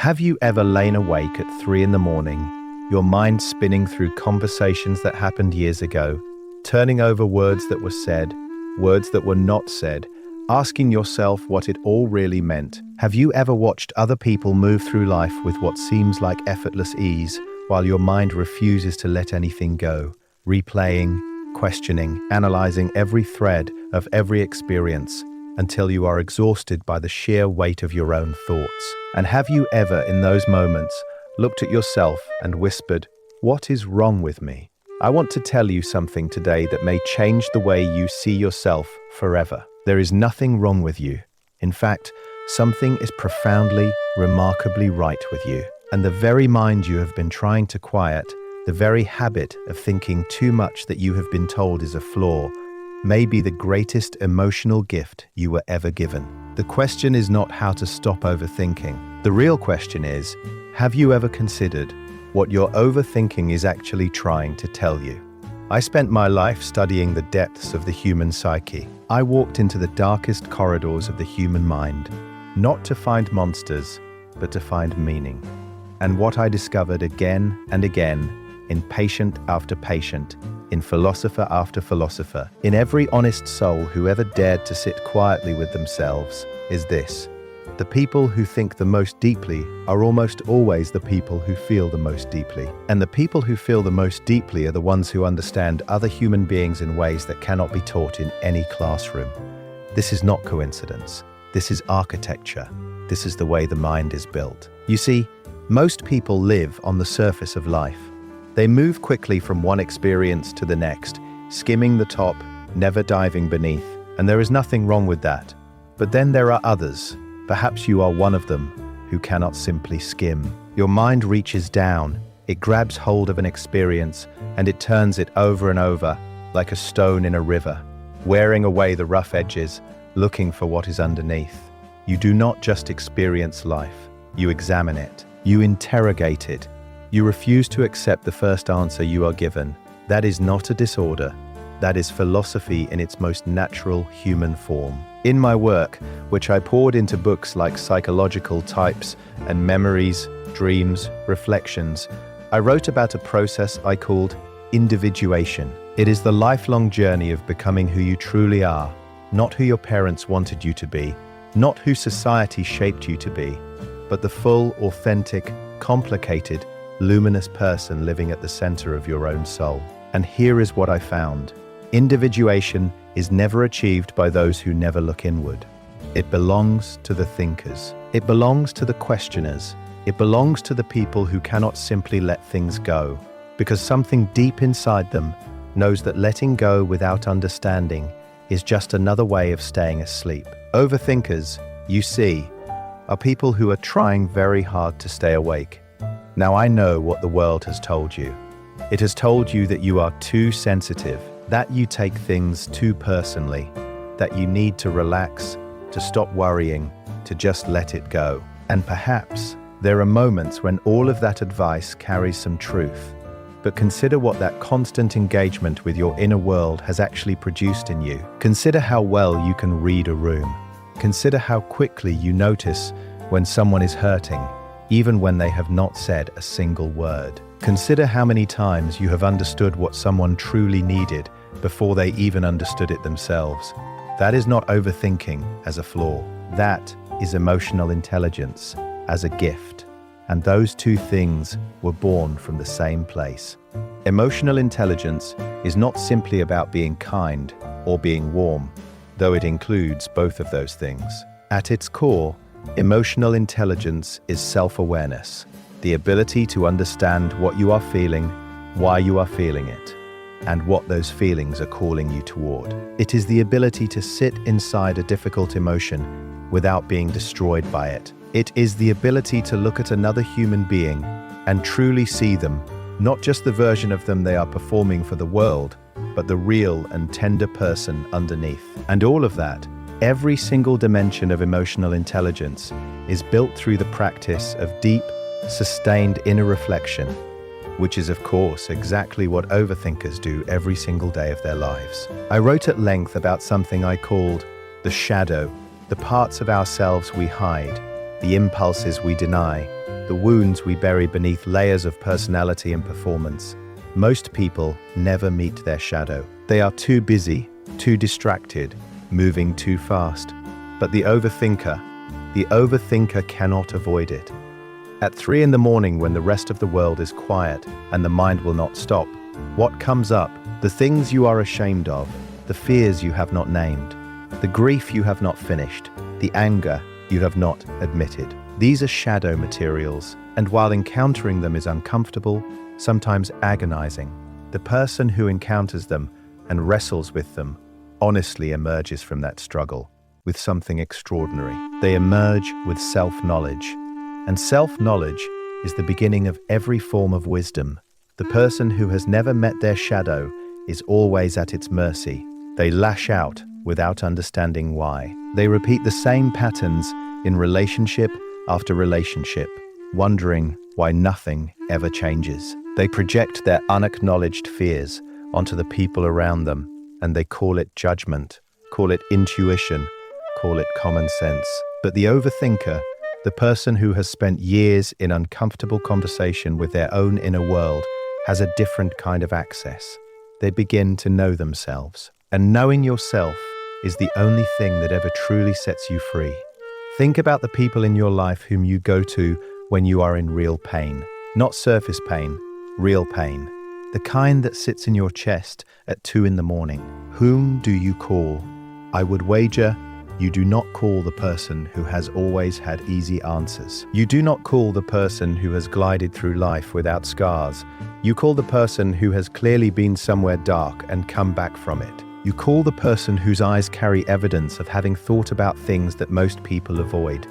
Have you ever lain awake at 3 in the morning, your mind spinning through conversations that happened years ago, turning over words that were said, words that were not said, asking yourself what it all really meant? Have you ever watched other people move through life with what seems like effortless ease, while your mind refuses to let anything go, replaying, questioning, analyzing every thread of every experience, until you are exhausted by the sheer weight of your own thoughts? And have you ever, in those moments, looked at yourself and whispered, "What is wrong with me?" I want to tell you something today that may change the way you see yourself forever. There is nothing wrong with you. In fact, something is profoundly, remarkably right with you. And the very mind you have been trying to quiet, the very habit of thinking too much that you have been told is a flaw, may be the greatest emotional gift you were ever given. The question is not how to stop overthinking. The real question is, have you ever considered what your overthinking is actually trying to tell you? I spent my life studying the depths of the human psyche. I walked into the darkest corridors of the human mind, not to find monsters, but to find meaning. And what I discovered again and again, in patient after patient, in philosopher after philosopher, in every honest soul who ever dared to sit quietly with themselves, is this: the people who think the most deeply are almost always the people who feel the most deeply. And the people who feel the most deeply are the ones who understand other human beings in ways that cannot be taught in any classroom. This is not coincidence. This is architecture. This is the way the mind is built. You see, most people live on the surface of life. They move quickly from one experience to the next, skimming the top, never diving beneath. And there is nothing wrong with that. But then there are others, perhaps you are one of them, who cannot simply skim. Your mind reaches down, it grabs hold of an experience, and it turns it over and over, like a stone in a river, wearing away the rough edges, looking for what is underneath. You do not just experience life, you examine it, you interrogate it. You refuse to accept the first answer you are given. That is not a disorder. That is philosophy in its most natural human form. In my work, which I poured into books like Psychological Types and Memories, Dreams, Reflections, I wrote about a process I called individuation. It is the lifelong journey of becoming who you truly are, not who your parents wanted you to be, not who society shaped you to be, but the full, authentic, complicated, luminous person living at the center of your own soul. And here is what I found. Individuation is never achieved by those who never look inward. It belongs to the thinkers. It belongs to the questioners. It belongs to the people who cannot simply let things go, because something deep inside them knows that letting go without understanding is just another way of staying asleep. Overthinkers, you see, are people who are trying very hard to stay awake. Now I know what the world has told you. It has told you that you are too sensitive, that you take things too personally, that you need to relax, to stop worrying, to just let it go. And perhaps there are moments when all of that advice carries some truth. But consider what that constant engagement with your inner world has actually produced in you. Consider how well you can read a room. Consider how quickly you notice when someone is hurting, even when they have not said a single word. Consider how many times you have understood what someone truly needed before they even understood it themselves. That is not overthinking as a flaw. That is emotional intelligence as a gift. And those two things were born from the same place. Emotional intelligence is not simply about being kind or being warm, though it includes both of those things. At its core, emotional intelligence is self-awareness, the ability to understand what you are feeling, why you are feeling it, and what those feelings are calling you toward. It is the ability to sit inside a difficult emotion without being destroyed by it. It is the ability to look at another human being and truly see them, not just the version of them they are performing for the world, but the real and tender person underneath. And all of that, every single dimension of emotional intelligence, is built through the practice of deep, sustained inner reflection, which is, of course, exactly what overthinkers do every single day of their lives. I wrote at length about something I called the shadow, the parts of ourselves we hide, the impulses we deny, the wounds we bury beneath layers of personality and performance. Most people never meet their shadow. They are too busy, too distracted, moving too fast. But the overthinker cannot avoid it. At 3 a.m, when the rest of the world is quiet and the mind will not stop, what comes up? The things you are ashamed of, the fears you have not named, the grief you have not finished, the anger you have not admitted. These are shadow materials, and while encountering them is uncomfortable, sometimes agonizing, the person who encounters them and wrestles with them honestly emerges from that struggle with something extraordinary. They emerge with self-knowledge, and self-knowledge is the beginning of every form of wisdom. The person who has never met their shadow is always at its mercy. They lash out without understanding why. They repeat the same patterns in relationship after relationship, wondering why nothing ever changes. They project their unacknowledged fears onto the people around them, and they call it judgment, call it intuition, call it common sense. But the overthinker, the person who has spent years in uncomfortable conversation with their own inner world, has a different kind of access. They begin to know themselves. And knowing yourself is the only thing that ever truly sets you free. Think about the people in your life whom you go to when you are in real pain. Not surface pain, real pain. The kind that sits in your chest at 2 a.m. Whom do you call? I would wager you do not call the person who has always had easy answers. You do not call the person who has glided through life without scars. You call the person who has clearly been somewhere dark and come back from it. You call the person whose eyes carry evidence of having thought about things that most people avoid.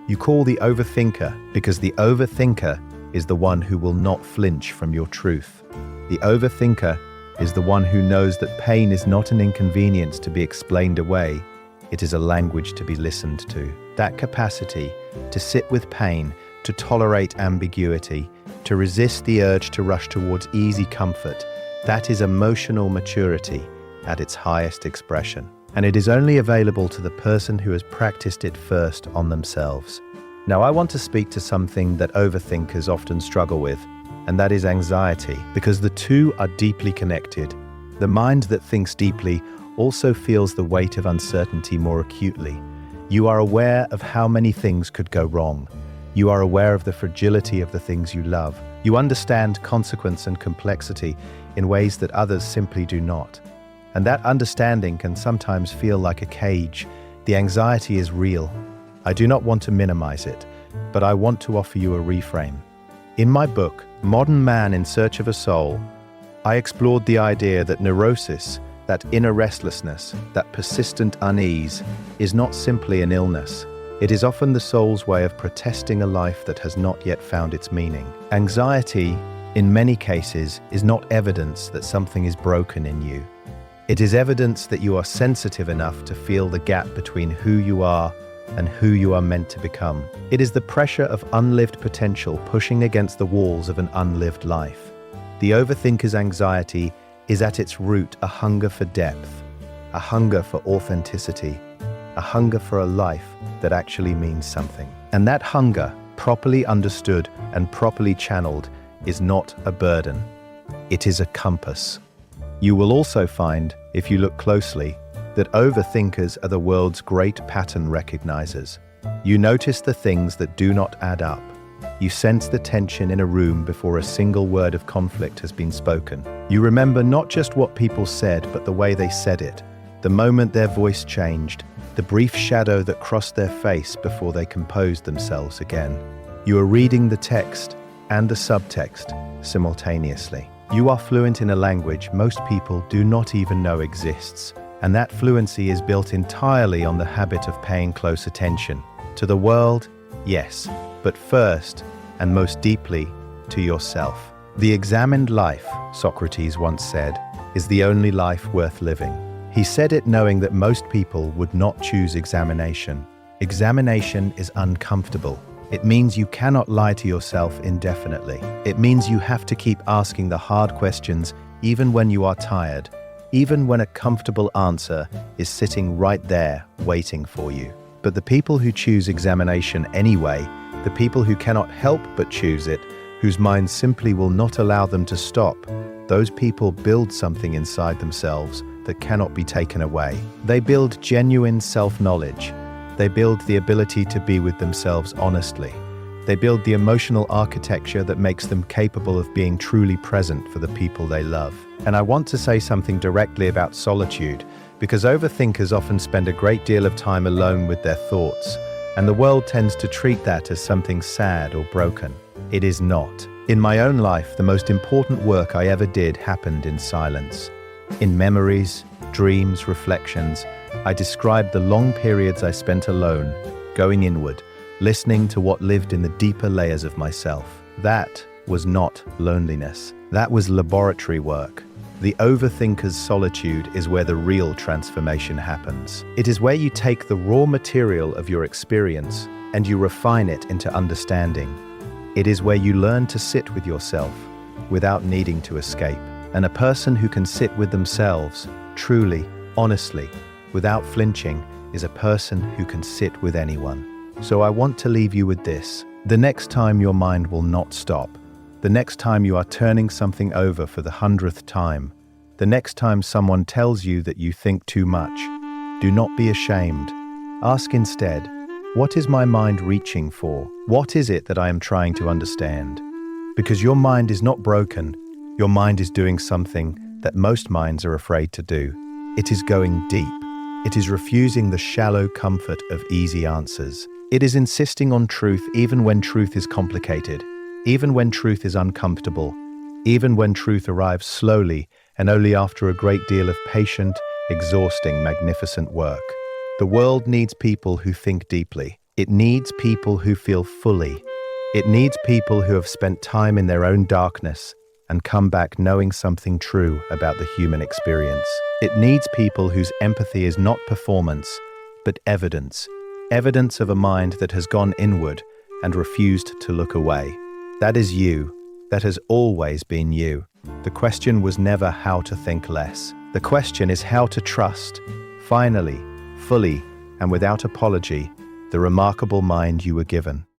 You call the overthinker because the overthinker is the one who will not flinch from your truth. The overthinker is the one who knows that pain is not an inconvenience to be explained away. It is a language to be listened to. That capacity to sit with pain, to tolerate ambiguity, to resist the urge to rush towards easy comfort, that is emotional maturity at its highest expression. And it is only available to the person who has practiced it first on themselves. Now, I want to speak to something that overthinkers often struggle with, and that is anxiety, because the two are deeply connected. The mind that thinks deeply also feels the weight of uncertainty more acutely. You are aware of how many things could go wrong. You are aware of the fragility of the things you love. You understand consequence and complexity in ways that others simply do not. And that understanding can sometimes feel like a cage. The anxiety is real. I do not want to minimize it, but I want to offer you a reframe. In my book, Modern Man in Search of a Soul, I explored the idea that neurosis, that inner restlessness, that persistent unease, is not simply an illness. It is often the soul's way of protesting a life that has not yet found its meaning. Anxiety, in many cases, is not evidence that something is broken in you. It is evidence that you are sensitive enough to feel the gap between who you are and who you are meant to become. It is the pressure of unlived potential pushing against the walls of an unlived life. The overthinker's anxiety is at its root a hunger for depth, a hunger for authenticity, a hunger for a life that actually means something. And that hunger, properly understood and properly channeled, is not a burden. It is a compass. You will also find, if you look closely, that overthinkers are the world's great pattern recognizers. You notice the things that do not add up. You sense the tension in a room before a single word of conflict has been spoken. You remember not just what people said, but the way they said it, the moment their voice changed, the brief shadow that crossed their face before they composed themselves again. You are reading the text and the subtext simultaneously. You are fluent in a language most people do not even know exists, and that fluency is built entirely on the habit of paying close attention to the world, yes, but first and most deeply to yourself. The examined life, Socrates once said, is the only life worth living. He said it knowing that most people would not choose examination. Examination is uncomfortable. It means you cannot lie to yourself indefinitely. It means you have to keep asking the hard questions even when you are tired, even when a comfortable answer is sitting right there waiting for you. But the people who choose examination anyway The people who cannot help but choose it, whose mind simply will not allow them to stop, those people build something inside themselves that cannot be taken away. They build genuine self-knowledge. They build the ability to be with themselves honestly. They build the emotional architecture that makes them capable of being truly present for the people they love. And I want to say something directly about solitude, because overthinkers often spend a great deal of time alone with their thoughts, and the world tends to treat that as something sad or broken. It is not. In my own life, the most important work I ever did happened in silence. In memories, dreams, reflections, I described the long periods I spent alone, going inward, listening to what lived in the deeper layers of myself. That was not loneliness. That was laboratory work. The overthinker's solitude is where the real transformation happens. It is where you take the raw material of your experience and you refine it into understanding. It is where you learn to sit with yourself without needing to escape. And a person who can sit with themselves, truly, honestly, without flinching, is a person who can sit with anyone. So I want to leave you with this. The next time your mind will not stop, the next time you are turning something over for the 100th time, the next time someone tells you that you think too much, do not be ashamed. Ask instead, what is my mind reaching for? What is it that I am trying to understand? Because your mind is not broken, your mind is doing something that most minds are afraid to do. It is going deep. It is refusing the shallow comfort of easy answers. It is insisting on truth even when truth is complicated, even when truth is uncomfortable, even when truth arrives slowly and only after a great deal of patient, exhausting, magnificent work. The world needs people who think deeply. It needs people who feel fully. It needs people who have spent time in their own darkness and come back knowing something true about the human experience. It needs people whose empathy is not performance, but evidence. Evidence of a mind that has gone inward and refused to look away. That is you. That has always been you. The question was never how to think less. The question is how to trust, finally, fully, and without apology, the remarkable mind you were given.